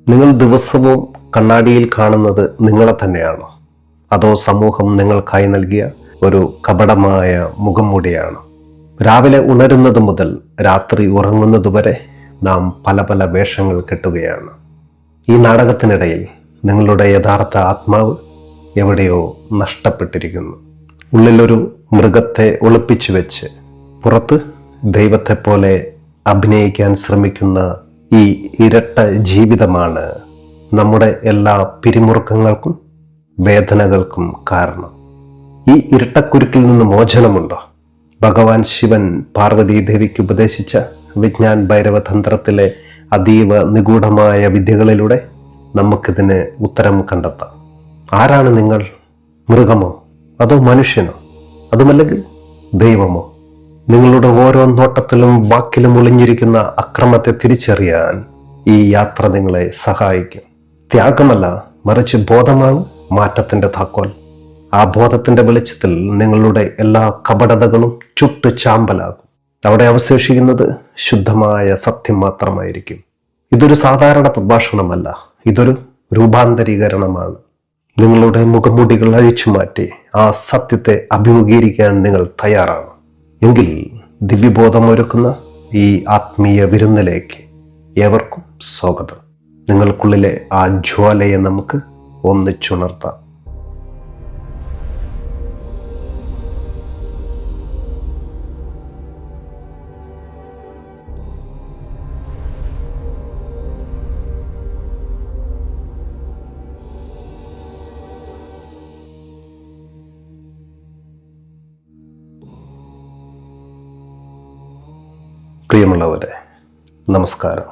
നിങ്ങൾ ദിവസവും കണ്ണാടിയിൽ കാണുന്നത് നിങ്ങളെ തന്നെയാണോ? അതോ സമൂഹം നിങ്ങൾക്കായി നൽകിയ ഒരു കപടമായ മുഖംമൂടിയാണോ? രാവിലെ ഉണരുന്നത് മുതൽ രാത്രി ഉറങ്ങുന്നതുവരെ നാം പല പല വേഷങ്ങൾ കെട്ടുകയാണ്. ഈ നാടകത്തിനിടയിൽ നിങ്ങളുടെ യഥാർത്ഥ ആത്മാവ് എവിടെയോ നഷ്ടപ്പെട്ടിരിക്കുന്നു. ഉള്ളിലൊരു മൃഗത്തെ ഒളിപ്പിച്ചു വെച്ച് പുറത്ത് ദൈവത്തെ പോലെ അഭിനയിക്കാൻ ശ്രമിക്കുന്ന ഈ ഇരട്ട ജീവിതമാണ് നമ്മുടെ എല്ലാ പിരിമുറുക്കങ്ങൾക്കും വേദനകൾക്കും കാരണം. ഈ ഇരട്ടക്കുരുക്കിൽ നിന്ന് മോചനമുണ്ടോ? ഭഗവാൻ ശിവൻ പാർവതി ദേവിക്ക് ഉപദേശിച്ച വിജ്ഞാൻ ഭൈരവ തന്ത്രത്തിലെ അതീവ നിഗൂഢമായ വിദ്യകളിലൂടെ നമുക്കിതിന് ഉത്തരം കണ്ടെത്താം. ആരാണ് നിങ്ങൾ? മൃഗമോ അതോ മനുഷ്യനോ? അതുമല്ലെങ്കിൽ ദൈവമോ? നിങ്ങളുടെ ഓരോ നോട്ടത്തിലും വാക്കിലും ഒളിഞ്ഞിരിക്കുന്ന അക്രമത്തെ തിരിച്ചറിയാൻ ഈ യാത്ര നിങ്ങളെ സഹായിക്കും. ത്യാഗമല്ല, മറിച്ച് ബോധമാണ് മാറ്റത്തിന്റെ താക്കോൽ. ആ ബോധത്തിന്റെ വെളിച്ചത്തിൽ നിങ്ങളുടെ എല്ലാ കപടതകളും ചുട്ട് ചാമ്പലാകും. അവിടെ അവശേഷിക്കുന്നത് ശുദ്ധമായ സത്യം മാത്രമായിരിക്കും. ഇതൊരു സാധാരണ പ്രഭാഷണമല്ല, ഇതൊരു രൂപാന്തരീകരണമാണ്. നിങ്ങളുടെ മുഖംമൂടികൾ അഴിച്ചു മാറ്റി ആ സത്യത്തെ അഭിമുഖീകരിക്കാൻ നിങ്ങൾ തയ്യാറാണ് എങ്കിൽ ദിവ്യബോധം ഒരുക്കുന്ന ഈ ആത്മീയ വിരുന്നിലേക്ക് ഏവർക്കും സ്വാഗതം. നിങ്ങൾക്കുള്ളിലെ ആ ജ്വാലയെ നമുക്ക് ഒന്നിച്ചുണർത്താം. പ്രിയമുള്ളവരെ, നമസ്കാരം.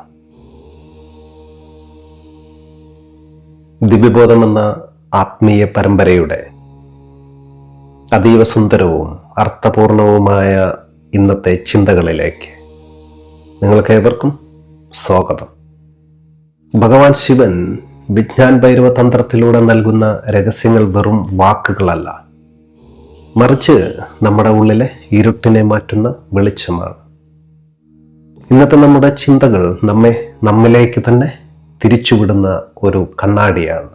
ദിവ്യബോധം എന്ന ആത്മീയ പരമ്പരയുടെ അതീവ സുന്ദരവും അർത്ഥപൂർണവുമായ ഇന്നത്തെ ചിന്തകളിലേക്ക് നിങ്ങൾക്ക് ഏവർക്കും സ്വാഗതം. ഭഗവാൻ ശിവൻ വിജ്ഞാൻ ഭൈരവ തന്ത്രത്തിലൂടെ നൽകുന്ന രഹസ്യങ്ങൾ വെറും വാക്കുകളല്ല, മറിച്ച് നമ്മുടെ ഉള്ളിലെ ഇരുട്ടിനെ മാറ്റുന്ന വെളിച്ചമാണ്. ഇന്നത്തെ നമ്മുടെ ചിന്തകൾ നമ്മിലേക്ക് തന്നെ തിരിച്ചുവിടുന്ന ഒരു കണ്ണാടിയാണ്.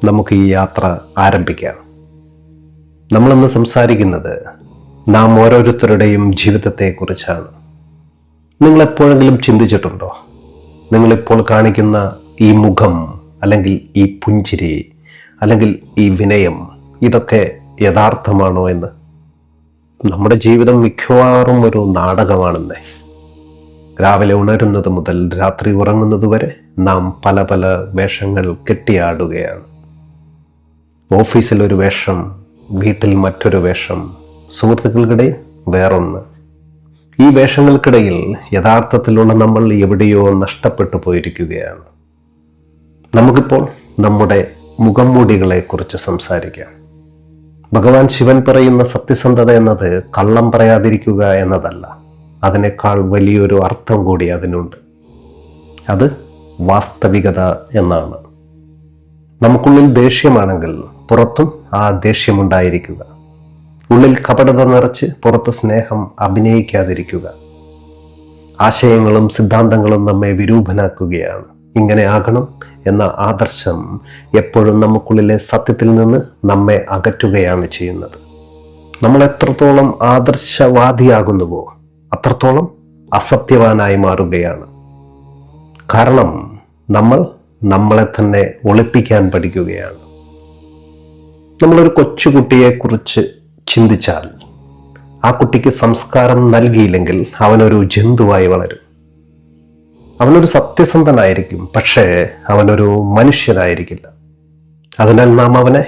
നമുക്ക് ഈ യാത്ര ആരംഭിക്കാം. നമ്മളിന്ന് സംസാരിക്കുന്നത് നാം ഓരോരുത്തരുടെയും ജീവിതത്തെക്കുറിച്ചാണ്. നിങ്ങൾ എപ്പോഴെങ്കിലും ചിന്തിച്ചിട്ടുണ്ടോ, നിങ്ങളിപ്പോൾ കാണിക്കുന്ന ഈ മുഖം, അല്ലെങ്കിൽ ഈ പുഞ്ചിരി, അല്ലെങ്കിൽ ഈ വിനയം, ഇതൊക്കെ യഥാർത്ഥമാണോ എന്ന്? നമ്മുടെ ജീവിതം മിക്കവാറും ഒരു നാടകമാണെന്നേ. രാവിലെ ഉണരുന്നത് മുതൽ രാത്രി ഉറങ്ങുന്നത് വരെ നാം പല പല വേഷങ്ങൾ കെട്ടിയാടുകയാണ്. ഓഫീസിൽ ഒരു വേഷം, വീട്ടിൽ മറ്റൊരു വേഷം, സുഹൃത്തുക്കൾക്കിടയിൽ വേറൊന്ന്. ഈ വേഷങ്ങൾക്കിടയിൽ യഥാർത്ഥത്തിലുള്ള നമ്മൾ എവിടെയോ നഷ്ടപ്പെട്ടു പോയിരിക്കുകയാണ്. നമുക്കിപ്പോൾ നമ്മുടെ മുഖംമൂടികളെ കുറിച്ച് സംസാരിക്കാം. ഭഗവാൻ ശിവൻ പറയുന്ന സത്യസന്ധത എന്നത് കള്ളം പറയാതിരിക്കുക എന്നതല്ല, അതിനേക്കാൾ വലിയൊരു അർത്ഥം കൂടി അതിനുണ്ട്. അത് വാസ്തവികത എന്നാണ്. നമുക്കുള്ളിൽ ദേഷ്യമാണെങ്കിൽ പുറത്തും ആ ദേഷ്യമുണ്ടായിരിക്കുക. ഉള്ളിൽ കപടത നിറച്ച് പുറത്ത് സ്നേഹം അഭിനയിക്കാതിരിക്കുക. ആശയങ്ങളും സിദ്ധാന്തങ്ങളും നമ്മെ വിരൂപനാക്കുകയാണ്. ഇങ്ങനെ ആകണം എന്ന ആദർശം എപ്പോഴും നമുക്കുള്ളിലെ സത്യത്തിൽ നിന്ന് നമ്മെ അകറ്റുകയാണ് ചെയ്യുന്നത്. നമ്മൾ എത്രത്തോളം ആദർശവാദിയാകുന്നുവോ അത്രത്തോളം അസത്യവാനായി മാറുകയാണ്. കാരണം നമ്മൾ നമ്മളെ തന്നെ ഒളിപ്പിക്കാൻ പഠിക്കുകയാണ്. നമ്മളൊരു കൊച്ചുകുട്ടിയെക്കുറിച്ച് ചിന്തിച്ചാൽ ആ കുട്ടിക്ക് സംസ്കാരം നൽകിയില്ലെങ്കിൽ അവനൊരു ജന്തുവായി വളരും. അവനൊരു സത്യസന്ധനായിരിക്കും, പക്ഷേ അവനൊരു മനുഷ്യനായിരിക്കില്ല. അതിനാൽ നാം അവനെ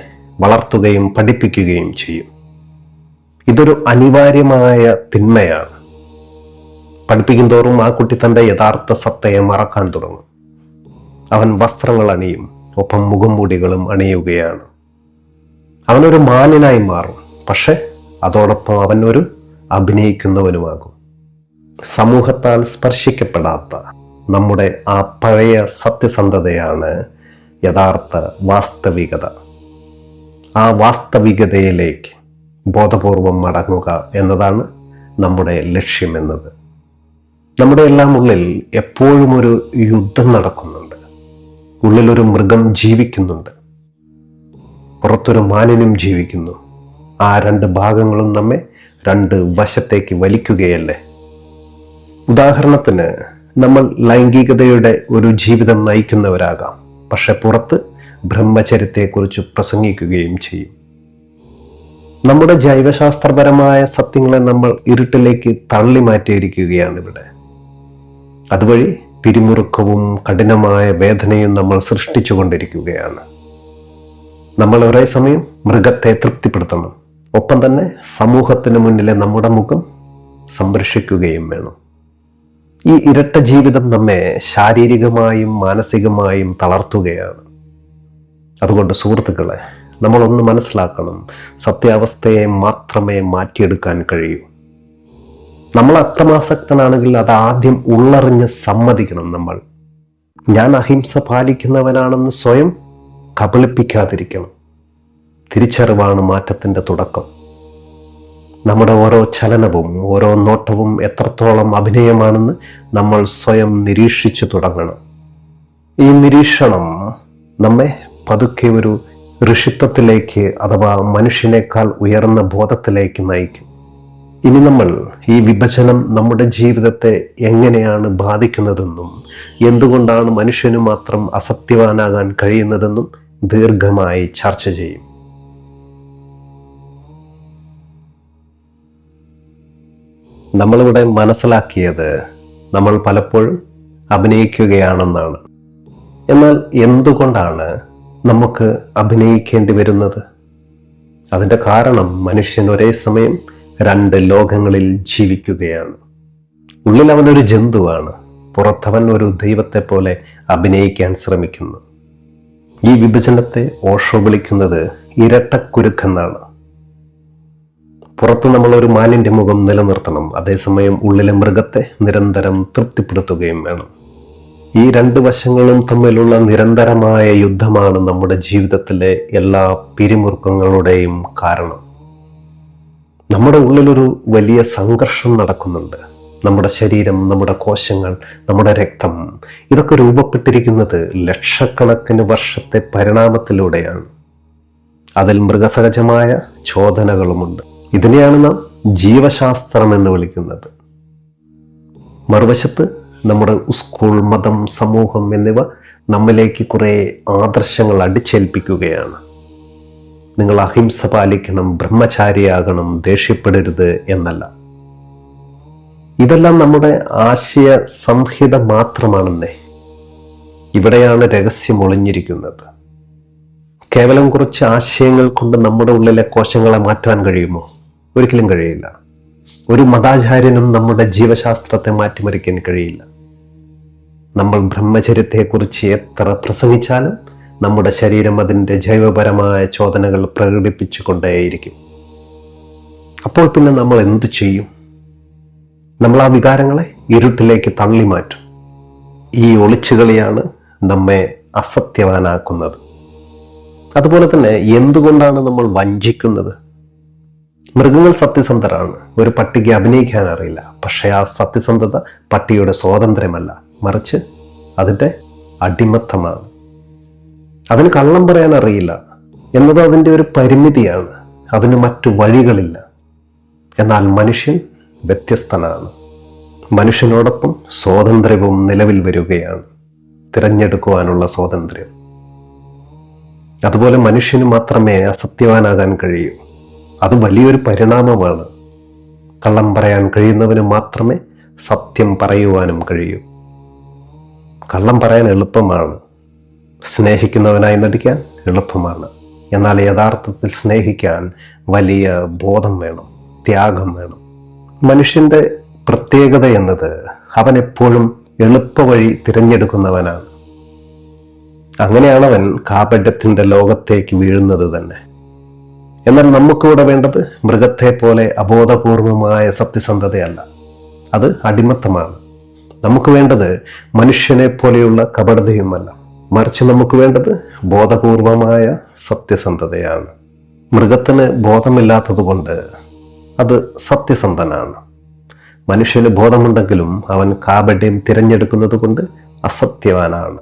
വളർത്തുകയും പഠിപ്പിക്കുകയും ചെയ്യും. ഇതൊരു അനിവാര്യമായ തിന്മയാണ്. പഠിപ്പിക്കും തോറും ആ കുട്ടി തൻ്റെ യഥാർത്ഥ സത്തയെ മറക്കാൻ തുടങ്ങും. അവൻ വസ്ത്രങ്ങൾ അണിയും, ഒപ്പം മുഖംമൂടികളും അണിയുകയാണ്. അവനൊരു മാന്യനായി മാറും, പക്ഷെ അതോടൊപ്പം അവൻ ഒരു അഭിനയിക്കുന്നവനുമാകും. സമൂഹത്താൽ സ്പർശിക്കപ്പെടാത്ത നമ്മുടെ ആ പഴയ സത്യസന്ധതയാണ് യഥാർത്ഥ വാസ്തവികത. ആ വാസ്തവികതയിലേക്ക് ബോധപൂർവം മടങ്ങുക എന്നതാണ് നമ്മുടെ ലക്ഷ്യമെന്നത്. നമ്മുടെ എല്ലാം ഉള്ളിൽ എപ്പോഴും ഒരു യുദ്ധം നടക്കുന്നുണ്ട്. ഉള്ളിലൊരു മൃഗം ജീവിക്കുന്നുണ്ട്, പുറത്തൊരു മാനിനും ജീവിക്കുന്നു. ആ രണ്ട് ഭാഗങ്ങളും നമ്മെ രണ്ട് വശത്തേക്ക് വലിക്കുകയല്ലേ. ഉദാഹരണത്തിന്, നമ്മൾ ലൈംഗികതയുടെ ഒരു ജീവിതം നയിക്കുന്നവരാകാം, പക്ഷെ പുറത്ത് ബ്രഹ്മചര്യത്തെക്കുറിച്ച് പ്രസംഗിക്കുകയും ചെയ്യും. നമ്മുടെ ജൈവശാസ്ത്രപരമായ സത്യങ്ങളെ നമ്മൾ ഇരുട്ടിലേക്ക് തള്ളി മാറ്റിയിരിക്കുകയാണ് ഇവിടെ. അതുവഴി പിരിമുറുക്കവും കഠിനമായ വേദനയും നമ്മൾ സൃഷ്ടിച്ചുകൊണ്ടിരിക്കുകയാണ്. നമ്മൾ ഒരേ സമയം മൃഗത്തെ തൃപ്തിപ്പെടുത്തണം, ഒപ്പം തന്നെ സമൂഹത്തിന് മുന്നിലെ നമ്മുടെ മുഖം സംരക്ഷിക്കുകയും വേണം. ഈ ഇരട്ട ജീവിതം നമ്മെ ശാരീരികമായും മാനസികമായും തളർത്തുകയാണ്. അതുകൊണ്ട് സുഹൃത്തുക്കളെ, നമ്മളൊന്ന് മനസ്സിലാക്കണം, സത്യാവസ്ഥയെ മാത്രമേ മാറ്റിയെടുക്കാൻ കഴിയൂ. നമ്മൾ അക്രമാസക്തനാണെങ്കിൽ അത് ആദ്യം ഉള്ളറിഞ്ഞ് സമ്മതിക്കണം. ഞാൻ അഹിംസ പാലിക്കുന്നവനാണെന്ന് സ്വയം കബളിപ്പിക്കാതിരിക്കണം. തിരിച്ചറിവാണ് മാറ്റത്തിൻ്റെ തുടക്കം. നമ്മുടെ ഓരോ ചലനവും ഓരോ നോട്ടവും എത്രത്തോളം അഭിനയമാണെന്ന് നമ്മൾ സ്വയം നിരീക്ഷിച്ചു തുടങ്ങണം. ഈ നിരീക്ഷണം നമ്മെ പതുക്കെ ഒരു ഋഷിത്വത്തിലേക്ക്, അഥവാ മനുഷ്യനേക്കാൾ ഉയർന്ന ബോധത്തിലേക്ക് നയിക്കും. ഇനി നമ്മൾ ഈ വിഭജനം നമ്മുടെ ജീവിതത്തെ എങ്ങനെയാണ് ബാധിക്കുന്നതെന്നും എന്തുകൊണ്ടാണ് മനുഷ്യന് മാത്രം അസത്യവാനാകാൻ കഴിയുന്നതെന്നും ദീർഘമായി ചർച്ച ചെയ്യും. നമ്മളിവിടെ മനസ്സിലാക്കിയത് നമ്മൾ പലപ്പോഴും അഭിനയിക്കുകയാണെന്നാണ്. എന്നാൽ എന്തുകൊണ്ടാണ് നമുക്ക് അഭിനയിക്കേണ്ടി വരുന്നത്? അതിൻ്റെ കാരണം മനുഷ്യൻ ഒരേ സമയം രണ്ട് ലോകങ്ങളിൽ ജീവിക്കുകയാണ്. ഉള്ളിൽ അവനൊരു ജന്തുവാണ്, പുറത്തവൻ ഒരു ദൈവത്തെ പോലെ അഭിനയിക്കാൻ ശ്രമിക്കുന്നു. ഈ വിഭജനത്തെ ഓഷോ വിളിക്കുന്നത് ഇരട്ടക്കുരുക്കെന്നാണ്. പുറത്ത് നമ്മൾ ഒരു മാനിന്റെ മുഖം നിലനിർത്തണം, അതേസമയം ഉള്ളിലെ മൃഗത്തെ നിരന്തരം തൃപ്തിപ്പെടുത്തുകയും വേണം. ഈ രണ്ട് വശങ്ങളും തമ്മിലുള്ള നിരന്തരമായ യുദ്ധമാണ് നമ്മുടെ ജീവിതത്തിലെ എല്ലാ പിരിമുറുക്കങ്ങളുടെയും കാരണം. നമ്മുടെ ഉള്ളിലൊരു വലിയ സംഘർഷം നടക്കുന്നുണ്ട്. നമ്മുടെ ശരീരം, നമ്മുടെ കോശങ്ങൾ, നമ്മുടെ രക്തം, ഇതൊക്കെ രൂപപ്പെട്ടിരിക്കുന്നത് ലക്ഷക്കണക്കിന് വർഷത്തെ പരിണാമത്തിലൂടെയാണ്. അതിൽ മൃഗസഹജമായ ചോദനകളുമുണ്ട്. ഇതിനെയാണ് നാം ജീവശാസ്ത്രം എന്ന് വിളിക്കുന്നത്. മറുവശത്ത് നമ്മുടെ സ്കൂൾ, മതം, സമൂഹം എന്നിവ നമ്മിലേക്ക് കുറെ ആദർശങ്ങൾ അടിച്ചേൽപ്പിക്കുകയാണ്. നിങ്ങൾ അഹിംസ പാലിക്കണം, ബ്രഹ്മചാരിയാകണം, ദേഷ്യപ്പെടരുത് എന്നല്ല. ഇതെല്ലാം നമ്മുടെ ആശയ സംഹിത മാത്രമാണെന്നേ. ഇവിടെയാണ് രഹസ്യം ഒളിഞ്ഞിരിക്കുന്നത്. കേവലം കുറച്ച് ആശയങ്ങൾ കൊണ്ട് നമ്മുടെ ഉള്ളിലെ കോശങ്ങളെ മാറ്റാൻ കഴിയുമോ? ഒരിക്കലും കഴിയില്ല. ഒരു മതാചാര്യനും നമ്മുടെ ജീവശാസ്ത്രത്തെ മാറ്റിമറിക്കാൻ കഴിയില്ല. നമ്മൾ ബ്രഹ്മചര്യത്തെക്കുറിച്ച് എത്ര പ്രസംഗിച്ചാലും നമ്മുടെ ശരീരം അതിൻ്റെ ജൈവപരമായ ചോദനകൾ പ്രകടിപ്പിച്ചു കൊണ്ടേയിരിക്കും. അപ്പോൾ പിന്നെ നമ്മൾ എന്തു ചെയ്യും? നമ്മൾ ആ വികാരങ്ങളെ ഇരുട്ടിലേക്ക് തള്ളി മാറ്റും. ഈ ഒളിച്ചുകളിയാണ് നമ്മെ അസത്യവാനാക്കുന്നത്. അതുപോലെ തന്നെ എന്തുകൊണ്ടാണ് നമ്മൾ വഞ്ചിക്കുന്നത്? മൃഗങ്ങൾ സത്യസന്ധരാണ്. ഒരു പട്ടിക്ക് അഭിനയിക്കാൻ അറിയില്ല. പക്ഷെ ആ സത്യസന്ധത പട്ടിയുടെ സ്വാതന്ത്ര്യമല്ല, മറിച്ച് അതിൻ്റെ അടിമത്തമാണ്. അതിന് കള്ളം പറയാൻ അറിയില്ല എന്നത് അതിൻ്റെ ഒരു പരിമിതിയാണ്. അതിന് മറ്റു വഴികളില്ല. എന്നാൽ മനുഷ്യൻ വ്യത്യസ്തനാണ്. മനുഷ്യനോടൊപ്പം സ്വാതന്ത്ര്യവും നിലവിൽ വരികയാണ്, തിരഞ്ഞെടുക്കുവാനുള്ള സ്വാതന്ത്ര്യം. അതുപോലെ മനുഷ്യന് മാത്രമേ അസത്യവാനാകാൻ കഴിയൂ. അത് വലിയൊരു പരിണാമമാണ്. കള്ളം പറയാൻ കഴിയുന്നവന് മാത്രമേ സത്യം പറയുവാനും കഴിയൂ. കള്ളം പറയാൻ എളുപ്പമാണ്, സ്നേഹിക്കുന്നവനായി നടിക്കാൻ എളുപ്പമാണ്. എന്നാൽ യഥാർത്ഥത്തിൽ സ്നേഹിക്കാൻ വലിയ ബോധം വേണം, ത്യാഗം വേണം. മനുഷ്യന്റെ പ്രത്യേകത എന്നത് അവൻ എപ്പോഴും എളുപ്പവഴി തിരഞ്ഞെടുക്കുന്നവനാണ്. അങ്ങനെയാണ് അവൻ കാപട്യത്തിന്റെ ലോകത്തേക്ക് വീഴുന്നത് തന്നെ. എന്നാൽ നമുക്കിവിടെ വേണ്ടത് മൃഗത്തെ പോലെ അബോധപൂർവമായ സത്യസന്ധതയല്ല, അത് അടിമത്തമാണ്. നമുക്ക് വേണ്ടത് മനുഷ്യനെ പോലെയുള്ള കപടതയുമല്ല, മറിച്ച് നമുക്ക് വേണ്ടത് ബോധപൂർവമായ സത്യസന്ധതയാണ്. മൃഗത്തിന് ബോധമില്ലാത്തത് കൊണ്ട് അത് സത്യസന്ധനാണ്. മനുഷ്യന് ബോധമുണ്ടെങ്കിലും അവൻ കാപട്യം തിരഞ്ഞെടുക്കുന്നത് കൊണ്ട് അസത്യവാനാണ്.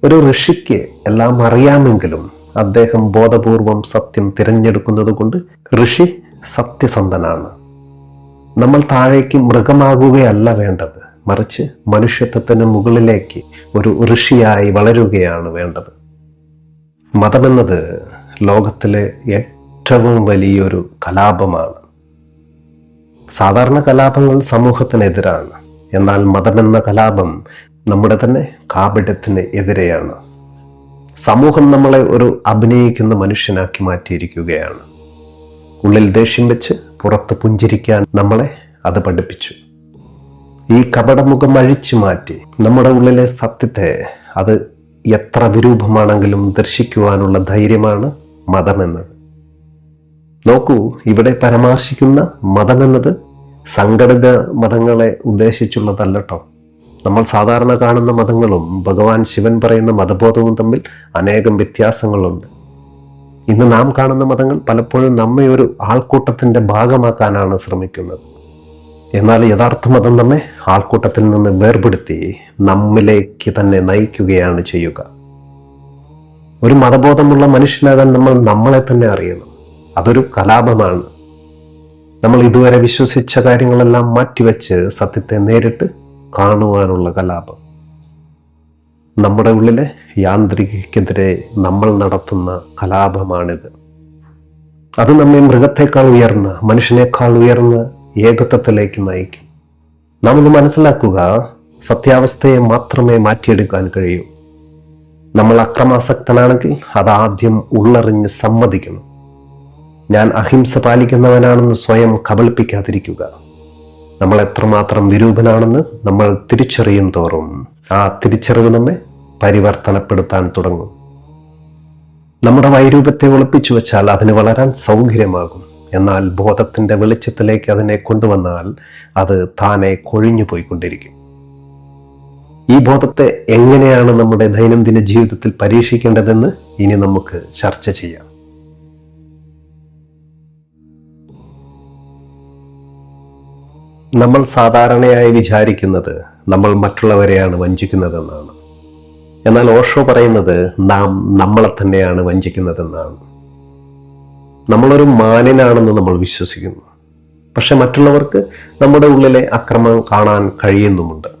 ഒരു ഋഷിക്ക് എല്ലാം അറിയാമെങ്കിലും അദ്ദേഹം ബോധപൂർവം സത്യം തിരഞ്ഞെടുക്കുന്നത് കൊണ്ട് ഋഷി സത്യസന്ധനാണ്. നമ്മൾ താഴേക്ക് മൃഗമാകുകയല്ല വേണ്ടത്, മറിച്ച് മനുഷ്യത്വത്തിന് മുകളിലേക്ക് ഒരു ഋഷിയായി വളരുകയാണ് വേണ്ടത്. മതമെന്നത് ലോകത്തിലെ ഏറ്റവും വലിയൊരു കലാപമാണ്. സാധാരണ കലാപങ്ങൾ സമൂഹത്തിനെതിരാണ്, എന്നാൽ മതമെന്ന കലാപം നമ്മുടെ തന്നെ കാപട്യത്തിന് എതിരെയാണ്. സമൂഹം നമ്മളെ ഒരു അഭിനയിക്കുന്ന മനുഷ്യനാക്കി മാറ്റിയിരിക്കുകയാണ്. ഉള്ളിൽ ദേഷ്യം വെച്ച് പുറത്ത് പുഞ്ചിരിക്കാൻ നമ്മളെ അത് പഠിപ്പിച്ചു. ഈ കപടമുഖം അഴിച്ചു മാറ്റി നമ്മുടെ ഉള്ളിലെ സത്യത്തെ അത് എത്ര വിരൂപമാണെങ്കിലും ദർശിക്കുവാനുള്ള ധൈര്യമാണ് മതമെന്നത്. നോക്കൂ, ഇവിടെ പരാമർശിക്കുന്ന മതമെന്നത് സംഘടിത മതങ്ങളെ ഉദ്ദേശിച്ചുള്ളതല്ലട്ടോ. നമ്മൾ സാധാരണ കാണുന്ന മതങ്ങളും ഭഗവാൻ ശിവൻ പറയുന്ന മതബോധവും തമ്മിൽ അനേകം വ്യത്യാസങ്ങളുണ്ട്. ഇന്ന് നാം കാണുന്ന മതങ്ങൾ പലപ്പോഴും നമ്മെ ഒരു ആൾക്കൂട്ടത്തിന്റെ ഭാഗമാക്കാനാണ് ശ്രമിക്കുന്നത്. എന്നാൽ യഥാർത്ഥ മതം നമ്മെ ആൾക്കൂട്ടത്തിൽ നിന്ന് വേർപെടുത്തി നമ്മിലേക്ക് തന്നെ നയിക്കുകയാണ് ചെയ്യുക. ഒരു മതബോധമുള്ള മനുഷ്യനാകാൻ നമ്മൾ നമ്മളെ തന്നെ അറിയണം. അതൊരു കലാപമാണ്. നമ്മൾ ഇതുവരെ വിശ്വസിച്ച കാര്യങ്ങളെല്ലാം മാറ്റിവെച്ച് സത്യത്തെ നേരിട്ട് കാണുവാനുള്ള കലാപം. നമ്മുടെ ഉള്ളിലെ യാന്ത്രികതയ്ക്കെതിരെ നമ്മൾ നടത്തുന്ന കലാപമാണിത്. അത് നമ്മെ മൃഗത്തെക്കാൾ ഉയർന്ന, മനുഷ്യനേക്കാൾ ഉയർന്ന ഏകത്വത്തിലേക്ക് നയിക്കും. നാം ഇത് മനസ്സിലാക്കുക, സത്യാവസ്ഥയെ മാത്രമേ മാറ്റിയെടുക്കാൻ കഴിയൂ. നമ്മൾ അക്രമാസക്തനാണെങ്കിൽ അതാദ്യം ഉള്ളറിഞ്ഞ് സമ്മതിക്കണം. ഞാൻ അഹിംസ പാലിക്കുന്നവനാണെന്ന് സ്വയം കബളിപ്പിക്കാതിരിക്കുക. നമ്മൾ എത്രമാത്രം വിരൂപനാണെന്ന് നമ്മൾ തിരിച്ചറിയും തോറും ആ തിരിച്ചറിവ് നമ്മെ പരിവർത്തനപ്പെടുത്താൻ തുടങ്ങും. നമ്മുടെ വൈരൂപ്യത്തെ ഒളിപ്പിച്ചു വെച്ചാൽ അതിന് വളരാൻ സൗകര്യമാകും. എന്നാൽ ബോധത്തിന്റെ വെളിച്ചത്തിലേക്ക് അതിനെ കൊണ്ടുവന്നാൽ അത് താനെ കൊഴിഞ്ഞു പോയിക്കൊണ്ടിരിക്കും. ഈ ബോധത്തെ എങ്ങനെയാണ് നമ്മുടെ ദൈനംദിന ജീവിതത്തിൽ പരീക്ഷിക്കേണ്ടതെന്ന് ഇനി നമുക്ക് ചർച്ച ചെയ്യാം. നമ്മൾ സാധാരണയായി വിചാരിക്കുന്നത് നമ്മൾ മറ്റുള്ളവരെയാണ് വഞ്ചിക്കുന്നതെന്നാണ്. എന്നാൽ ഓഷോ പറയുന്നത് നാം നമ്മളെ തന്നെയാണ് വഞ്ചിക്കുന്നതെന്നാണ്. നമ്മളൊരു മാനിനാണെന്ന് നമ്മൾ വിശ്വസിക്കുന്നു, പക്ഷെ മറ്റുള്ളവർക്ക് നമ്മുടെ ഉള്ളിലെ അക്രമം കാണാൻ കഴിയുന്നുമുണ്ട്.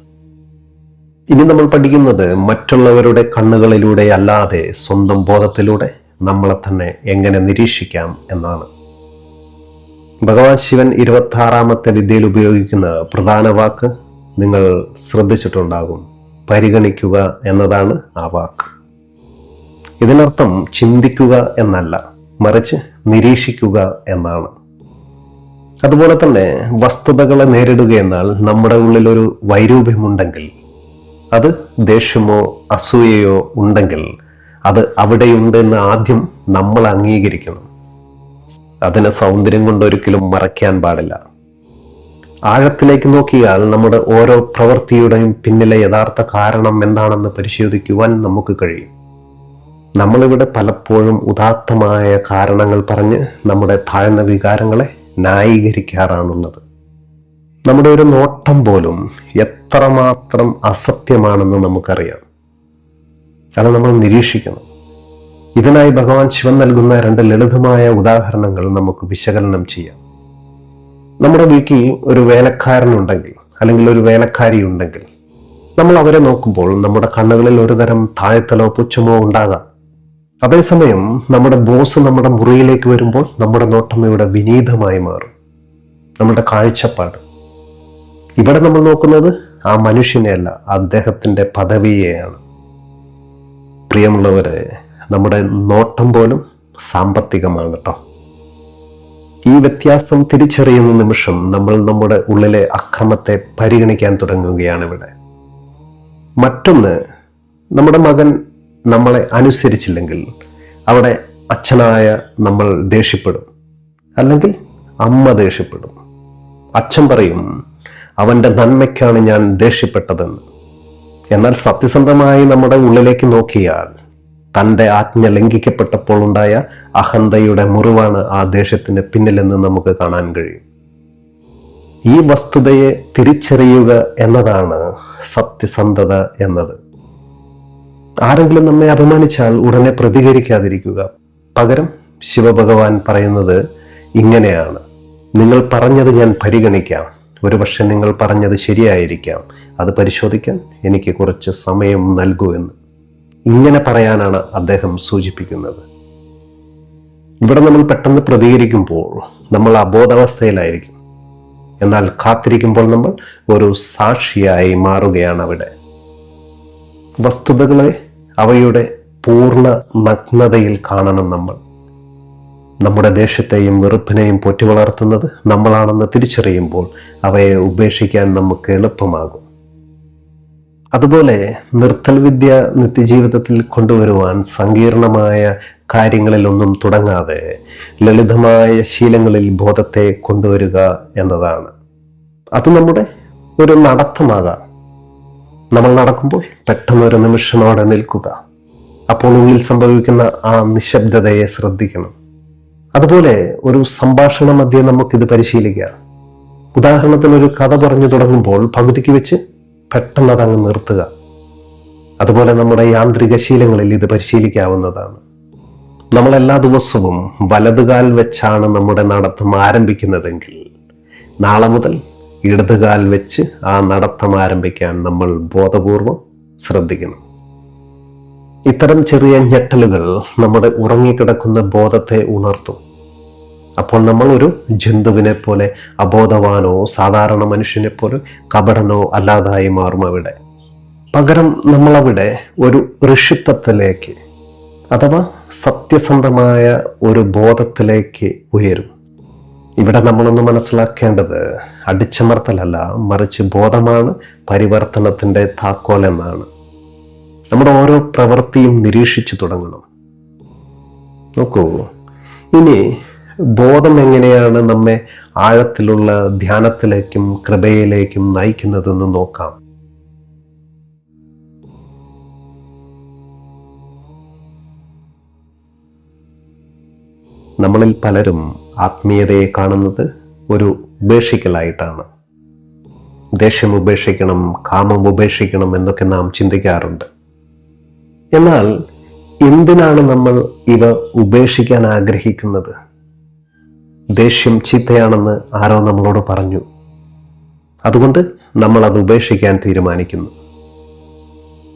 ഇനി നമ്മൾ പഠിക്കുന്നത് മറ്റുള്ളവരുടെ കണ്ണുകളിലൂടെ അല്ലാതെ സ്വന്തം ബോധത്തിലൂടെ നമ്മളെ തന്നെ എങ്ങനെ നിരീക്ഷിക്കാം എന്നാണ്. ഭഗവാൻ ശിവൻ 26ാമത്തെ വിദ്യയിൽ ഉപയോഗിക്കുന്ന പ്രധാന വാക്ക് നിങ്ങൾ ശ്രദ്ധിച്ചിട്ടുണ്ടാകും. പരിഗണിക്കുക എന്നതാണ് ആ വാക്ക്. ഇതിനർത്ഥം ചിന്തിക്കുക എന്നല്ല, മറിച്ച് നിരീക്ഷിക്കുക എന്നാണ്. അതുപോലെ തന്നെ വസ്തുതകളെ നേരിടുക എന്നാൽ നമ്മുടെ ഉള്ളിൽ ഒരു വൈരൂപ്യമുണ്ടെങ്കിൽ, അത് ദേഷ്യമോ അസൂയയോ ഉണ്ടെങ്കിൽ അത് അവിടെയുണ്ടെന്ന് ആദ്യം നമ്മൾ അംഗീകരിക്കണം. അതിനെ സൗന്ദര്യം കൊണ്ട് ഒരിക്കലും മറയ്ക്കാൻ പാടില്ല. ആഴത്തിലേക്ക് നോക്കിയാൽ നമ്മുടെ ഓരോ പ്രവൃത്തിയുടെയും പിന്നിലെ യഥാർത്ഥ കാരണം എന്താണെന്ന് പരിശോധിക്കുവാൻ നമുക്ക് കഴിയും. നമ്മളിവിടെ പലപ്പോഴും ഉദാത്തമായ കാരണങ്ങൾ പറഞ്ഞ് നമ്മുടെ താഴ്ന്ന വികാരങ്ങളെ ന്യായീകരിക്കാറാണുള്ളത്. നമ്മുടെ ഒരു നോട്ടം പോലും എത്രമാത്രം അസത്യമാണെന്ന് നമുക്കറിയാം. അത് നമ്മൾ നിരീക്ഷിക്കണം. ഇതിനായി ഭഗവാൻ ശിവൻ നൽകുന്ന 2 ലളിതമായ ഉദാഹരണങ്ങൾ നമുക്ക് വിശകലനം ചെയ്യാം. നമ്മുടെ വീട്ടിൽ ഒരു വേലക്കാരനുണ്ടെങ്കിൽ അല്ലെങ്കിൽ ഒരു വേലക്കാരി ഉണ്ടെങ്കിൽ നമ്മൾ അവരെ നോക്കുമ്പോൾ നമ്മുടെ കണ്ണുകളിൽ ഒരുതരം താഴ്ത്തലോ പുച്ഛമോ ഉണ്ടാകാം. അതേസമയം നമ്മുടെ ബോസ് നമ്മുടെ മുറിയിലേക്ക് വരുമ്പോൾ നമ്മുടെ നോട്ടം ഇവിടെ വിനീതമായി മാറും. നമ്മുടെ കാഴ്ചപ്പാട് ഇവിടെ നമ്മൾ നോക്കുന്നത് ആ മനുഷ്യനെയല്ല, അദ്ദേഹത്തിന്റെ പദവിയെയാണ്. പ്രിയമുള്ളവരെ, നമ്മുടെ നോട്ടം പോലും സാമ്പത്തികമാണ് കേട്ടോ. ഈ വ്യത്യാസം തിരിച്ചറിയുന്ന നിമിഷം നമ്മൾ നമ്മുടെ ഉള്ളിലെ അക്രമത്തെ പരിഗണിക്കാൻ തുടങ്ങുകയാണ് ഇവിടെ. മറ്റൊന്ന്, നമ്മുടെ മകൻ നമ്മളെ അനുസരിച്ചില്ലെങ്കിൽ അവിടെ അച്ഛനായ നമ്മൾ ദേഷ്യപ്പെടും, അല്ലെങ്കിൽ അമ്മ ദേഷ്യപ്പെടും. അച്ഛൻ പറയും, അവന്റെ നന്മയ്ക്കാണ് ഞാൻ ദേഷ്യപ്പെട്ടതെന്ന്. എന്നാൽ സത്യസന്ധമായി നമ്മുടെ ഉള്ളിലേക്ക് നോക്കിയാൽ തൻ്റെ ആജ്ഞ ലംഘിക്കപ്പെട്ടപ്പോൾ ഉണ്ടായ അഹന്തയുടെ മുറിവാണ് ആ ദേഷ്യത്തിന് പിന്നിലെന്ന് നമുക്ക് കാണാൻ കഴിയും. ഈ വസ്തുതയെ തിരിച്ചറിയുക എന്നതാണ് സത്യസന്ധത എന്നത്. ആരെങ്കിലും നമ്മെ അപമാനിച്ചാൽ ഉടനെ പ്രതികരിക്കാതിരിക്കുക. പകരം ശിവഭഗവാൻ പറയുന്നത് ഇങ്ങനെയാണ്: നിങ്ങൾ പറഞ്ഞത് ഞാൻ പരിഗണിക്കാം, ഒരുപക്ഷെ നിങ്ങൾ പറഞ്ഞത് ശരിയായിരിക്കാം, അത് പരിശോധിക്കാൻ എനിക്ക് കുറച്ച് സമയം നൽകൂ എന്ന്. ഇങ്ങനെ പറയാനാണ് അദ്ദേഹം സൂചിപ്പിക്കുന്നത്. ഇവിടെ നമ്മൾ പെട്ടെന്ന് പ്രതികരിക്കുമ്പോൾ നമ്മൾ അബോധാവസ്ഥയിലായിരിക്കും. എന്നാൽ കാത്തിരിക്കുമ്പോൾ നമ്മൾ ഒരു സാക്ഷിയായി മാറുകയാണ്. അവിടെ വസ്തുതകളെ അവയുടെ പൂർണ്ണ നഗ്നതയിൽ കാണണം. നമ്മൾ നമ്മുടെ ദേഷ്യത്തെയും വെറുപ്പിനെയും പോറ്റി വളർത്തുന്നത് നമ്മളാണെന്ന് തിരിച്ചറിയുമ്പോൾ അവയെ ഉപേക്ഷിക്കാൻ നമുക്ക് എളുപ്പമാകും. അതുപോലെ നിർത്തൽ വിദ്യ നിത്യജീവിതത്തിൽ കൊണ്ടുവരുവാൻ സങ്കീർണമായ കാര്യങ്ങളിലൊന്നും തുടങ്ങാതെ ലളിതമായ ശീലങ്ങളിൽ ബോധത്തെ കൊണ്ടുവരിക എന്നതാണ്. അത് നമ്മുടെ ഒരു നടത്തമാകാം. നമ്മൾ നടക്കുമ്പോൾ പെട്ടെന്നൊരു നിമിഷം അവിടെ നിൽക്കുക. അപ്പോൾ ഉള്ളിൽ സംഭവിക്കുന്ന ആ നിശബ്ദതയെ ശ്രദ്ധിക്കണം. അതുപോലെ ഒരു സംഭാഷണ മധ്യേ നമുക്കിത് പരിശീലിക്കാം. ഉദാഹരണത്തിന് ഒരു കഥ പറഞ്ഞു തുടങ്ങുമ്പോൾ പകുതിക്ക് വെച്ച് പെട്ടെന്ന് അതങ്ങ് നിർത്തുക. അതുപോലെ നമ്മുടെ യാന്ത്രിക ശീലങ്ങളിൽ ഇത് പരിശീലിക്കാവുന്നതാണ്. നമ്മൾ എല്ലാ ദിവസവും വലതുകാൽ വെച്ചാണ് നമ്മുടെ നടത്തം ആരംഭിക്കുന്നതെങ്കിൽ നാളെ മുതൽ ഇടതുകാൽ വെച്ച് ആ നടത്തം ആരംഭിക്കാൻ നമ്മൾ ബോധപൂർവം ശ്രദ്ധിക്കണം. ഇത്തരം ചെറിയ ഞെട്ടലുകൾ നമ്മുടെ ഉറങ്ങിക്കിടക്കുന്ന ബോധത്തെ ഉണർത്തും. അപ്പോൾ നമ്മൾ ഒരു ജന്തുവിനെ പോലെ അബോധവാനോ സാധാരണ മനുഷ്യനെ പോലെ കപടനോ അല്ലാതായി മാറും. അവിടെ പകരം നമ്മളവിടെ ഒരു ഋഷിത്വത്തിലേക്ക് അഥവാ സത്യസന്ധമായ ഒരു ബോധത്തിലേക്ക് ഉയരും. ഇവിടെ നമ്മളൊന്ന് മനസ്സിലാക്കേണ്ടത് അടിച്ചമർത്തലല്ല, മറിച്ച് ബോധമാണ് പരിവർത്തനത്തിന്റെ താക്കോൽ എന്നാണ്. നമ്മുടെ ഓരോ പ്രവൃത്തിയും നിരീക്ഷിച്ചു തുടങ്ങണം. നോക്കൂ, ഇനി ബോധം എങ്ങനെയാണ് നമ്മെ ആഴത്തിലുള്ള ധ്യാനത്തിലേക്കും കൃപയിലേക്കും നയിക്കുന്നതെന്ന് നോക്കാം. നമ്മളിൽ പലരും ആത്മീയതയെ കാണുന്നത് ഒരു ഉപേക്ഷിക്കലായിട്ടാണ്. ദേഷ്യം ഉപേക്ഷിക്കണം, കാമം ഉപേക്ഷിക്കണം എന്നൊക്കെ നാം ചിന്തിക്കാറുണ്ട്. എന്നാൽ എന്തിനാണ് നമ്മൾ ഇവ ഉപേക്ഷിക്കാൻ ആഗ്രഹിക്കുന്നത്? ദേഷ്യം ചീത്തയാണെന്ന് ആരോ നമ്മളോട് പറഞ്ഞു, അതുകൊണ്ട് നമ്മൾ അത് ഉപേക്ഷിക്കാൻ തീരുമാനിക്കുന്നു.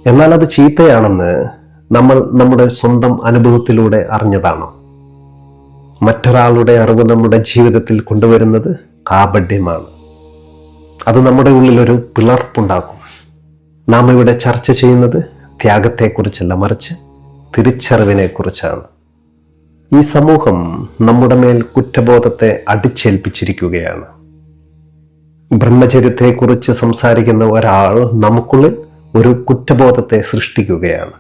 എന്നാൽ അത് ചീത്തയാണെന്ന് നമ്മൾ നമ്മുടെ സ്വന്തം അനുഭവത്തിലൂടെ അറിഞ്ഞതാണോ? മറ്റൊരാളുടെ അറിവ് നമ്മുടെ ജീവിതത്തിൽ കൊണ്ടുവരുന്നത് കാപഢ്യമാണ്. അത് നമ്മുടെ ഉള്ളിൽ ഒരു പിളർപ്പുണ്ടാക്കും. നാം ഇവിടെ ചർച്ച ചെയ്യുന്നത് ത്യാഗത്തെക്കുറിച്ചല്ല, മറിച്ച് തിരിച്ചറിവിനെ കുറിച്ചാണ്. ഈ സമൂഹം നമ്മുടെ മേൽ കുറ്റബോധത്തെ അടിച്ചേൽപ്പിച്ചിരിക്കുകയാണ്. ബ്രഹ്മചര്യത്തെക്കുറിച്ച് സംസാരിക്കുന്ന ഒരാൾ നമുക്കുള്ളിൽ ഒരു കുറ്റബോധത്തെ സൃഷ്ടിക്കുകയാണ്.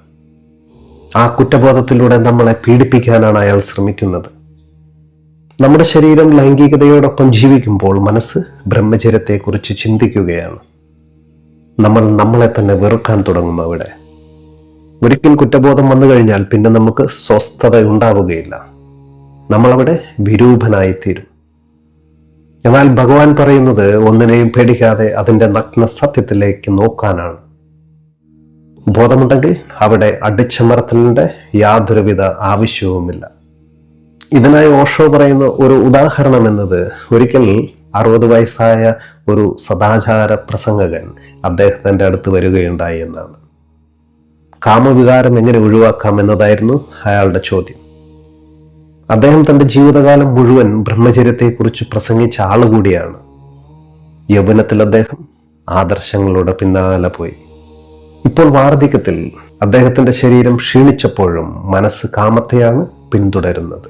ആ കുറ്റബോധത്തിലൂടെ നമ്മളെ പീഡിപ്പിക്കാനാണ് അയാൾ ശ്രമിക്കുന്നത്. നമ്മുടെ ശരീരം ലൈംഗികതയോടൊപ്പം ജീവിക്കുമ്പോൾ മനസ്സ് ബ്രഹ്മചര്യത്തെക്കുറിച്ച് ചിന്തിക്കുകയാണ്. നമ്മൾ നമ്മളെ തന്നെ വെറുക്കാൻ തുടങ്ങും. അവിടെ ഒരിക്കൽ കുറ്റബോധം വന്നു കഴിഞ്ഞാൽ പിന്നെ നമുക്ക് സ്വസ്ഥത ഉണ്ടാവുകയില്ല. നമ്മളവിടെ വിരൂപനായിത്തീരും. എന്നാൽ ഭഗവാൻ പറയുന്നത് ഒന്നിനെയും പേടിക്കാതെ അതിൻ്റെ നഗ്ന സത്യത്തിലേക്ക് നോക്കാനാണ്. ബോധമുണ്ടെങ്കിൽ അവിടെ അടിച്ചമർത്തലിന്റെ യാതൊരുവിധ ആവശ്യവുമില്ല. ഇതിനായി ഓഷോ പറയുന്ന ഒരു ഉദാഹരണം എന്നത്, ഒരിക്കൽ 60 വയസ്സായ ഒരു സദാചാര പ്രസംഗകൻ അദ്ദേഹത്തിന്റെ അടുത്ത് വരികയുണ്ടായി എന്നാണ്. കാമവികാരം എങ്ങനെ ഒഴിവാക്കാം എന്നതായിരുന്നു അയാളുടെ ചോദ്യം. അദ്ദേഹം തന്റെ ജീവിതകാലം മുഴുവൻ ബ്രഹ്മചര്യത്തെക്കുറിച്ച് പ്രസംഗിച്ച ആളുകൂടിയാണ്. യൗവനത്തിൽ അദ്ദേഹം ആദർശങ്ങളുടെ പിന്നാലെ പോയി. ഇപ്പോൾ വാർദ്ധക്യത്തിൽ അദ്ദേഹത്തിന്റെ ശരീരം ക്ഷീണിച്ചപ്പോഴും മനസ്സ് കാമത്തെയാണ് പിന്തുടരുന്നത്.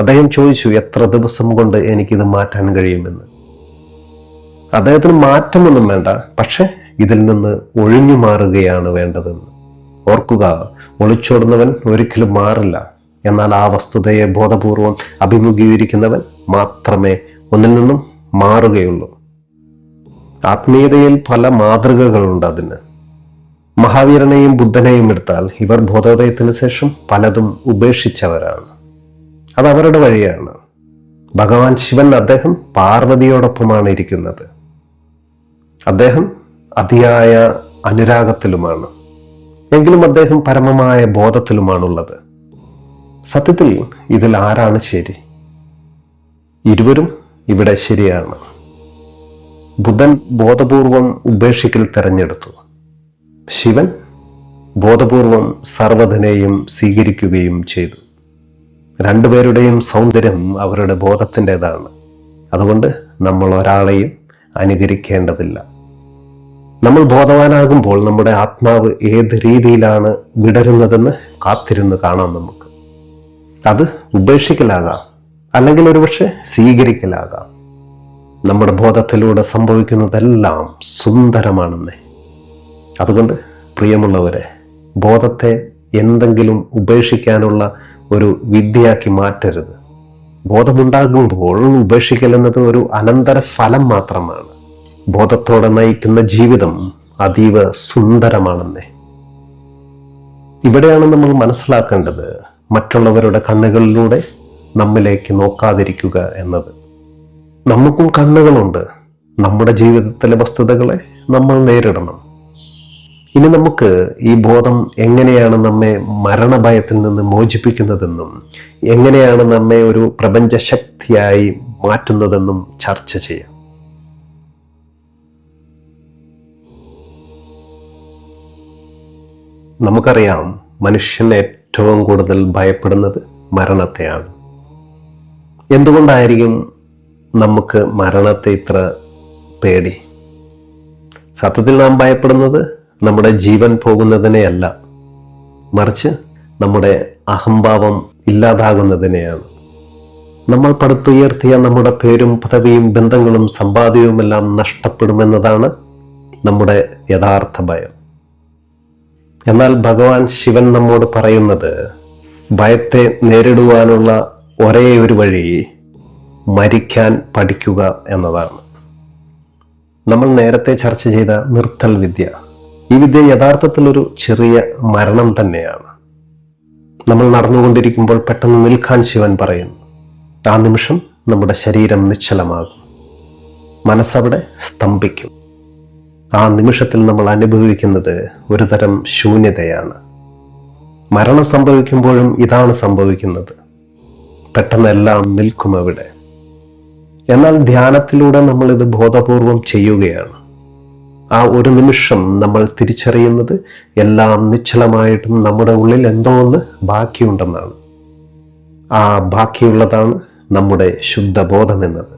അദ്ദേഹം ചോദിച്ചു, എത്ര ദിവസം കൊണ്ട് എനിക്കിത് മാറ്റാൻ കഴിയുമെന്ന്. അദ്ദേഹത്തിന് മാറ്റമൊന്നും വേണ്ട, പക്ഷെ ഇതിൽ നിന്ന് ഒഴിഞ്ഞു മാറുകയാണ് വേണ്ടതെന്ന്. ഓർക്കുക, ഒളിച്ചോടുന്നവൻ ഒരിക്കലും മാറില്ല. എന്നാൽ ആ വസ്തുതയെ ബോധപൂർവം അഭിമുഖീകരിക്കുന്നവൻ മാത്രമേ ഒന്നിൽ നിന്നും മാറുകയുള്ളൂ. ആത്മീയതയിൽ പല മാതൃകകളുണ്ട് അതിന്. മഹാവീരനെയും ബുദ്ധനെയും എടുത്താൽ ഇവർ ബോധോദയത്തിന് ശേഷം പലതും ഉപേക്ഷിച്ചവരാണ്. അത് അവരുടെ വഴിയാണ്. ഭഗവാൻ ശിവൻ, അദ്ദേഹം പാർവതിയോടൊപ്പമാണ് ഇരിക്കുന്നത്. അദ്ദേഹം അതിയായ അനുരാഗത്തിലുമാണ്. എങ്കിലും അദ്ദേഹം പരമമായ ബോധത്തിലുമാണുള്ളത്. സത്യത്തിൽ ഇതിൽ ആരാണ് ശരി? ഇരുവരും ഇവിടെ ശരിയാണ്. ബുദ്ധൻ ബോധപൂർവം ഉപേക്ഷിക്കൽ തെരഞ്ഞെടുത്തു. ശിവൻ ബോധപൂർവം സർവ്വതിനെയും സ്വീകരിക്കുകയും ചെയ്തു. രണ്ടുപേരുടെയും സൗന്ദര്യം അവരുടെ ബോധത്തിൻ്റെതാണ്. അതുകൊണ്ട് നമ്മൾ ഒരാളെയും അനുകരിക്കേണ്ടതില്ല. നമ്മൾ ബോധവാനാകുമ്പോൾ നമ്മുടെ ആത്മാവ് ഏത് രീതിയിലാണ് വിടരുന്നതെന്ന് കാത്തിരുന്ന് കാണാം നമുക്ക്. അത് ഉപേക്ഷിക്കലാകാം, അല്ലെങ്കിൽ ഒരുപക്ഷെ സ്വീകരിക്കലാകാം. നമ്മുടെ ബോധത്തിലൂടെ സംഭവിക്കുന്നതെല്ലാം സുന്ദരമാണെന്നേ. അതുകൊണ്ട് പ്രിയമുള്ളവരെ, ബോധത്തെ എന്തെങ്കിലും ഉപേക്ഷിക്കാനുള്ള ഒരു വിദ്യയാക്കി മാറ്റരുത്. ബോധമുണ്ടാകുമ്പോൾ ഉപേക്ഷിക്കൽ എന്നത് ഒരു അനന്തര ഫലം മാത്രമാണ്. ബോധത്തോടെ നയിക്കുന്ന ജീവിതം അതീവ സുന്ദരമാണെന്നേ. ഇവിടെയാണ് നമ്മൾ മനസ്സിലാക്കേണ്ടത് മറ്റുള്ളവരുടെ കണ്ണുകളിലൂടെ നമ്മിലേക്ക് നോക്കാതിരിക്കുക എന്നത്. നമുക്കും കണ്ണുകളുണ്ട്. നമ്മുടെ ജീവിതത്തിലെ വസ്തുതകളെ നമ്മൾ നേരിടണം. ഇനി നമുക്ക് ഈ ബോധം എങ്ങനെയാണ് നമ്മെ മരണഭയത്തിൽ നിന്ന് മോചിപ്പിക്കുന്നതെന്നും എങ്ങനെയാണ് നമ്മെ ഒരു പ്രപഞ്ചശക്തിയായി മാറ്റുന്നതെന്നും ചർച്ച ചെയ്യാം. നമുക്കറിയാം, മനുഷ്യൻ ഏറ്റവും കൂടുതൽ ഭയപ്പെടുന്നത് മരണത്തെയാണ്. എന്തുകൊണ്ടായിരിക്കും നമുക്ക് മരണത്തെ ഇത്ര പേടി? സത്യത്തിൽ നാം ഭയപ്പെടുന്നത് നമ്മുടെ ജീവൻ പോകുന്നതിനെയല്ല, മറിച്ച് നമ്മുടെ അഹംഭാവം ഇല്ലാതാകുന്നതിനെയാണ്. നമ്മൾ പടുത്തുയർത്തിയ നമ്മുടെ പേരും പദവിയും ബന്ധങ്ങളും സമ്പാദ്യവുമെല്ലാം നഷ്ടപ്പെടുമെന്നതാണ് നമ്മുടെ യഥാർത്ഥ ഭയം. എന്നാൽ ഭഗവാൻ ശിവൻ നമ്മോട് പറയുന്നത് ഭയത്തെ നേരിടുവാനുള്ള ഒരേ ഒരു വഴി മരിക്കാൻ പഠിക്കുക എന്നതാണ്. നമ്മൾ നേരത്തെ ചർച്ച ചെയ്ത നിർത്തൽ വിദ്യ, ഈ വിദ്യ യഥാർത്ഥത്തിൽ ഒരു ചെറിയ മരണം തന്നെയാണ്. നമ്മൾ നടന്നുകൊണ്ടിരിക്കുമ്പോൾ പെട്ടെന്ന് നിൽക്കാൻ ശിവൻ പറയുന്നു. ആ നിമിഷം നമ്മുടെ ശരീരം നിശ്ചലമാകും, മനസ്സവിടെ സ്തംഭിക്കും. ആ നിമിഷത്തിൽ നമ്മൾ അനുഭവിക്കുന്നത് ഒരു തരം ശൂന്യതയാണ്. മരണം സംഭവിക്കുമ്പോഴും ഇതാണ് സംഭവിക്കുന്നത്. പെട്ടെന്ന് എല്ലാം നിൽക്കും അവിടെ. എന്നാൽ ധ്യാനത്തിലൂടെ നമ്മൾ ഇത് ബോധപൂർവം ചെയ്യുകയാണ്. ആ ഒരു നിമിഷം നമ്മൾ തിരിച്ചറിയുന്നത് എല്ലാം നിശ്ചലമായിട്ടും നമ്മുടെ ഉള്ളിൽ എന്തോ ഒന്ന് ബാക്കിയുണ്ടെന്നാണ്. ആ ബാക്കിയുള്ളതാണ് നമ്മുടെ ശുദ്ധബോധം എന്നത്.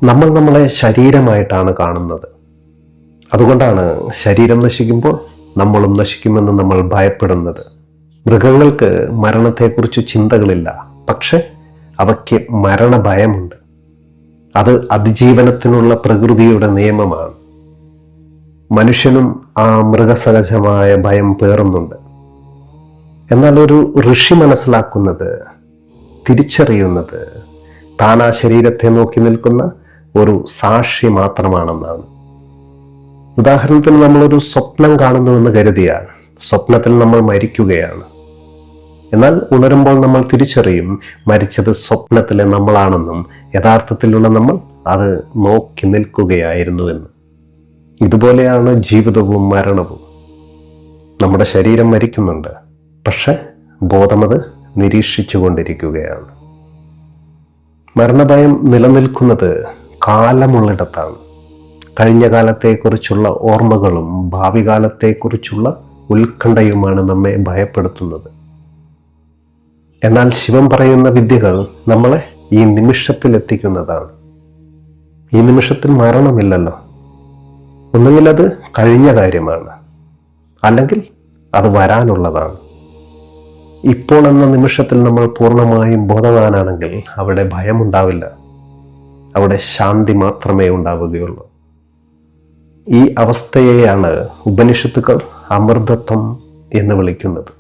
നമ്മൾ നമ്മളെ ശരീരമായിട്ടാണ് കാണുന്നത്. അതുകൊണ്ടാണ് ശരീരം നശിക്കുമ്പോൾ നമ്മളും നശിക്കുമെന്ന് നമ്മൾ ഭയപ്പെടുന്നത്. മൃഗങ്ങൾക്ക് മരണത്തെക്കുറിച്ച് ചിന്തകളില്ല, പക്ഷെ അവയ്ക്ക് മരണഭയമുണ്ട്. അത് അതിജീവനത്തിനുള്ള പ്രകൃതിയുടെ നിയമമാണ്. മനുഷ്യനും ആ മൃഗസഹജമായ ഭയം പേറുന്നുണ്ട്. എന്നാൽ ഒരു ഋഷി മനസ്സിലാക്കുന്നത്, തിരിച്ചറിയുന്നത് താൻ ആ ശരീരത്തെ നോക്കി നിൽക്കുന്ന ഒരു സാക്ഷി മാത്രമാണെന്നാണ്. ഉദാഹരണത്തിന്, നമ്മളൊരു സ്വപ്നം കാണുന്നുവെന്ന് കരുതിയാൽ സ്വപ്നത്തിൽ നമ്മൾ മരിക്കുകയാണ്. എന്നാൽ ഉണരുമ്പോൾ നമ്മൾ തിരിച്ചറിയും മരിച്ചത് സ്വപ്നത്തിലെ നമ്മളാണെന്നും യഥാർത്ഥത്തിലുള്ള നമ്മൾ അത് നോക്കി നിൽക്കുകയായിരുന്നുവെന്ന്. ഇതുപോലെയാണ് ജീവിതവും മരണവും. നമ്മുടെ ശരീരം മരിക്കുന്നുണ്ട്, പക്ഷെ ബോധമത് നിരീക്ഷിച്ചു കൊണ്ടിരിക്കുകയാണ്. മരണഭയം നിലനിൽക്കുന്നത് കാലമുള്ളിടത്താണ്. കഴിഞ്ഞ കാലത്തെക്കുറിച്ചുള്ള ഓർമ്മകളും ഭാവി കാലത്തെക്കുറിച്ചുള്ള ഉത്കണ്ഠയുമാണ് നമ്മെ ഭയപ്പെടുത്തുന്നത്. എന്നാൽ ശിവൻ പറയുന്ന വിദ്യകൾ നമ്മളെ ഈ നിമിഷത്തിൽ എത്തിക്കുന്നതാണ്. ഈ നിമിഷത്തിൽ മരണമില്ലല്ലോ. ഒന്നുകിൽ അത് കഴിഞ്ഞ കാര്യമാണ്, അല്ലെങ്കിൽ അത് വരാനുള്ളതാണ്. ഇപ്പോൾ എന്ന നിമിഷത്തിൽ നമ്മൾ പൂർണ്ണമായും ബോധവാനാണെങ്കിൽ അവിടെ ഭയമുണ്ടാവില്ല, അവിടെ ശാന്തി മാത്രമേ ഉണ്ടാവുകയുള്ളൂ. ഈ അവസ്ഥയെയാണ് ഉപനിഷത്തുക്കൾ അമൃതത്വം എന്ന് വിളിക്കുന്നത്.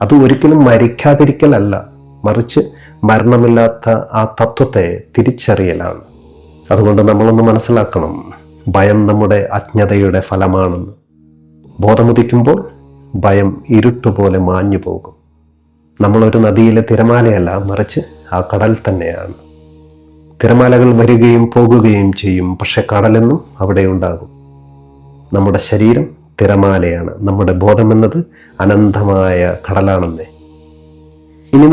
അത് ഒരിക്കലും മരിക്കാതിരിക്കലല്ല, മറിച്ച് മരണമില്ലാത്ത ആ തത്വത്തെ തിരിച്ചറിയലാണ്. അതുകൊണ്ട് നമ്മളൊന്ന് മനസ്സിലാക്കണം, ഭയം നമ്മുടെ അജ്ഞതയുടെ ഫലമാണെന്ന്. ബോധമുദിക്കുമ്പോൾ ഭയം ഇരുട്ടുപോലെ മാഞ്ഞു പോകും. നമ്മളൊരു നദിയിലെ തിരമാലയല്ല, മറിച്ച് ആ കടൽ തന്നെയാണ്. തിരമാലകൾ വരികയും പോകുകയും ചെയ്യും, പക്ഷെ കടലെന്നും അവിടെ ഉണ്ടാകും. നമ്മുടെ ശരീരം തിരമാലയാണ്. നമ്മുടെ ബോധം എന്നത് അനന്തമായ കടലാണെന്നേ. ഇനി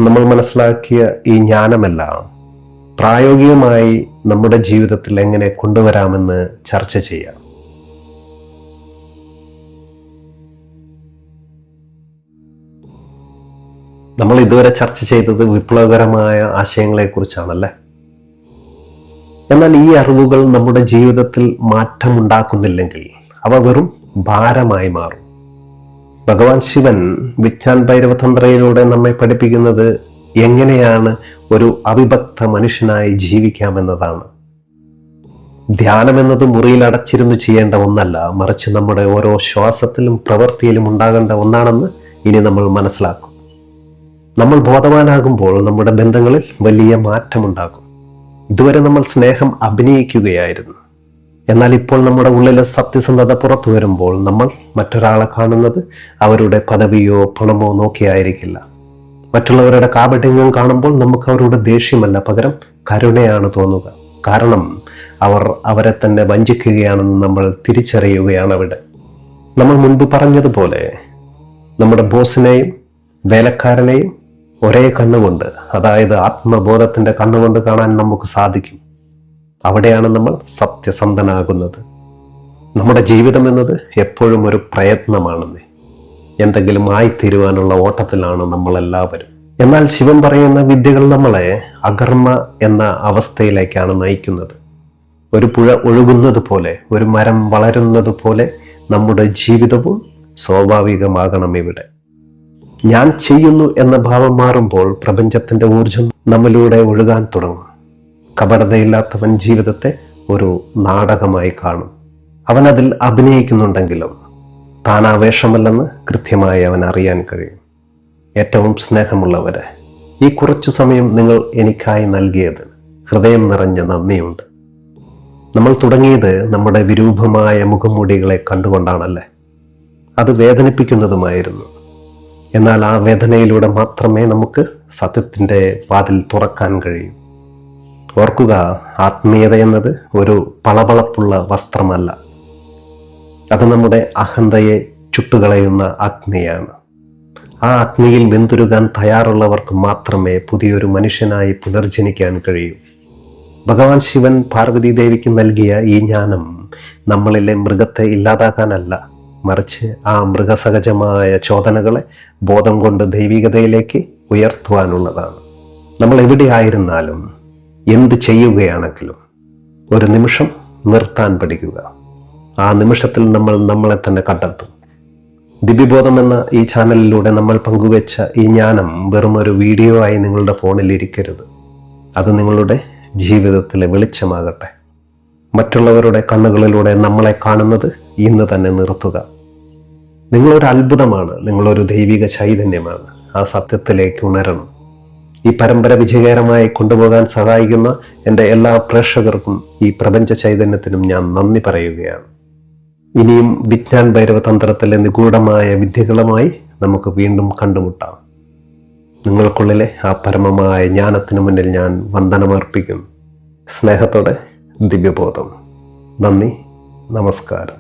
നമ്മൾ മനസ്സിലാക്കിയ ഈ ജ്ഞാനമെല്ലാം പ്രായോഗികമായി നമ്മുടെ ജീവിതത്തിൽ എങ്ങനെ കൊണ്ടുവരാമെന്ന് ചർച്ച ചെയ്യാം. നമ്മൾ ഇതുവരെ ചർച്ച ചെയ്തത് വിപ്ലവകരമായ ആശയങ്ങളെക്കുറിച്ചാണല്ലേ. എന്നാൽ ഈ അറിവുകൾ നമ്മുടെ ജീവിതത്തിൽ മാറ്റമുണ്ടാക്കുന്നില്ലെങ്കിൽ അവ വെറും ഭാരമായി മാറും. ഭഗവാൻ ശിവൻ വിജ്ഞാൻ ഭൈരവതന്ത്രയിലൂടെ നമ്മെ പഠിപ്പിക്കുന്നത് എങ്ങനെയാണ് ഒരു അവിഭക്ത മനുഷ്യനായി ജീവിക്കാമെന്നതാണ്. ധ്യാനം എന്നത് മുറിയിൽ അടച്ചിരുന്നു ചെയ്യേണ്ട ഒന്നല്ല, മറിച്ച് നമ്മുടെ ഓരോ ശ്വാസത്തിലും പ്രവൃത്തിയിലും ഉണ്ടാകേണ്ട ഒന്നാണെന്ന് ഇനി നമ്മൾ മനസ്സിലാക്കും. നമ്മൾ ബോധവാനാകുമ്പോൾ നമ്മുടെ ബന്ധങ്ങളിൽ വലിയ മാറ്റമുണ്ടാകും. ഇതുവരെ നമ്മൾ സ്നേഹം അഭിനയിക്കുകയായിരുന്നു. എന്നാൽ ഇപ്പോൾ നമ്മുടെ ഉള്ളിലെ സത്യസന്ധത പുറത്തു വരുമ്പോൾ നമ്മൾ മറ്റൊരാളെ കാണുന്നത് അവരുടെ പദവിയോ പണമോ നോക്കിയായിരിക്കില്ല. മറ്റുള്ളവരുടെ കാപട്യങ്ങൾ കാണുമ്പോൾ നമുക്ക് അവരുടെ ദേഷ്യമല്ല, പകരം കരുണയാണ് തോന്നുക. കാരണം അവരെ തന്നെ വഞ്ചിക്കുകയാണെന്ന് നമ്മൾ തിരിച്ചറിയുകയാണ് അവിടെ. നമ്മൾ മുൻപ് പറഞ്ഞതുപോലെ നമ്മുടെ ബോസിനെയും വേലക്കാരനെയും ഒരേ കണ്ണുകൊണ്ട്, അതായത് ആത്മബോധത്തിന്റെ കണ്ണുകൊണ്ട് കാണാൻ നമുക്ക് സാധിക്കും. അവിടെയാണ് നമ്മൾ സത്യസന്ധനാകുന്നത്. നമ്മുടെ ജീവിതം എന്നത് എപ്പോഴും ഒരു പ്രയത്നമാണെന്നേ. എന്തെങ്കിലും ആയിത്തീരുവാനുള്ള ഓട്ടത്തിലാണ് നമ്മളെല്ലാവരും. എന്നാൽ ശിവൻ പറയുന്ന വിദ്യകൾ നമ്മളെ അകർമ്മ എന്ന അവസ്ഥയിലേക്കാണ് നയിക്കുന്നത്. ഒരു പുഴ ഒഴുകുന്നത് പോലെ, ഒരു മരം വളരുന്നത് പോലെ നമ്മുടെ ജീവിതവും സ്വാഭാവികമാകണം ഇവിടെ. ഞാൻ ചെയ്യുന്നു എന്ന ഭാവം മാറുമ്പോൾ പ്രപഞ്ചത്തിന്റെ ഊർജം നമ്മിലൂടെ ഒഴുകാൻ തുടങ്ങും. കപടതയില്ലാത്തവൻ ജീവിതത്തെ ഒരു നാടകമായി കാണും. അവൻ അതിൽ അഭിനയിക്കുന്നുണ്ടെങ്കിലും താൻ ആവേശമല്ലെന്ന് കൃത്യമായി അവൻ അറിയാൻ കഴിയും. ഏറ്റവും സ്നേഹമുള്ളവരെ, ഈ കുറച്ചു സമയം നിങ്ങൾ എനിക്കായി നൽകിയത് ഹൃദയം നിറഞ്ഞ നന്ദിയുണ്ട്. നമ്മൾ തുടങ്ങിയത് നമ്മുടെ വിരൂപമായ മുഖംമൂടികളെ കണ്ടുകൊണ്ടാണല്ലേ. അത് വേദനിപ്പിക്കുന്നതുമായിരുന്നു. എന്നാൽ ആ വേദനയിലൂടെ മാത്രമേ നമുക്ക് സത്യത്തിൻ്റെ വാതിൽ തുറക്കാൻ കഴിയൂ. ഓർക്കുക, ആത്മീയത എന്നത് ഒരു പളപളപ്പുള്ള വസ്ത്രമല്ല. അത് നമ്മുടെ അഹന്തയെ ചുട്ടുകളയുന്ന അഗ്നിയാണ്. ആ അഗ്നിയിൽ വെന്തുരുകാൻ തയ്യാറുള്ളവർക്ക് മാത്രമേ പുതിയൊരു മനുഷ്യനായി പുനർജനിക്കാൻ കഴിയൂ. ഭഗവാൻ ശിവൻ പാർവതി ദേവിക്ക് നൽകിയ ഈ ജ്ഞാനം നമ്മളിലെ മൃഗത്തെ ഇല്ലാതാക്കാനല്ല, മറിച്ച് ആ മൃഗസഹജമായ ചോദനകളെ ബോധം കൊണ്ട് ദൈവികതയിലേക്ക് ഉയർത്തുവാനുള്ളതാണ്. നമ്മൾ എവിടെയായിരുന്നാലും എന്ത് ചെയ്യുകയാണെങ്കിലും ഒരു നിമിഷം നിർത്താൻ പഠിക്കുക. ആ നിമിഷത്തിൽ നമ്മൾ നമ്മളെ തന്നെ കണ്ടെത്തും. ദിവ്യബോധം എന്ന ഈ ചാനലിലൂടെ നമ്മൾ പങ്കുവെച്ച ഈ ജ്ഞാനം വെറും ഒരു വീഡിയോ ആയി നിങ്ങളുടെ ഫോണിൽ ഇരിക്കരുത്. അത് നിങ്ങളുടെ ജീവിതത്തിലെ വെളിച്ചമാകട്ടെ. മറ്റുള്ളവരുടെ കണ്ണുകളിലൂടെ നമ്മളെ കാണുന്നത് ഇന്ന് തന്നെ നിർത്തുക. നിങ്ങളൊരു അത്ഭുതമാണ്, നിങ്ങളൊരു ദൈവിക ചൈതന്യമാണ്. ആ സത്യത്തിലേക്ക് ഉണരണം. ഈ പരമ്പര വിജയകരമായി കൊണ്ടുപോകാൻ സഹായിക്കുന്ന എൻ്റെ എല്ലാ പ്രേക്ഷകർക്കും ഈ പ്രപഞ്ച ചൈതന്യത്തിനും ഞാൻ നന്ദി പറയുകയാണ്. ഇനിയും വിജ്ഞാൻ ഭൈരവ തന്ത്രത്തിലെ നിഗൂഢമായ വിദ്യകളുമായി നമുക്ക് വീണ്ടും കണ്ടുമുട്ടാം. നിങ്ങൾക്കുള്ളിലെ ആ പരമമായ ജ്ഞാനത്തിന് മുന്നിൽ ഞാൻ വന്ദനമർപ്പിക്കുന്നു. സ്നേഹത്തോടെ ദിവ്യബോധം. നന്ദി, നമസ്കാരം.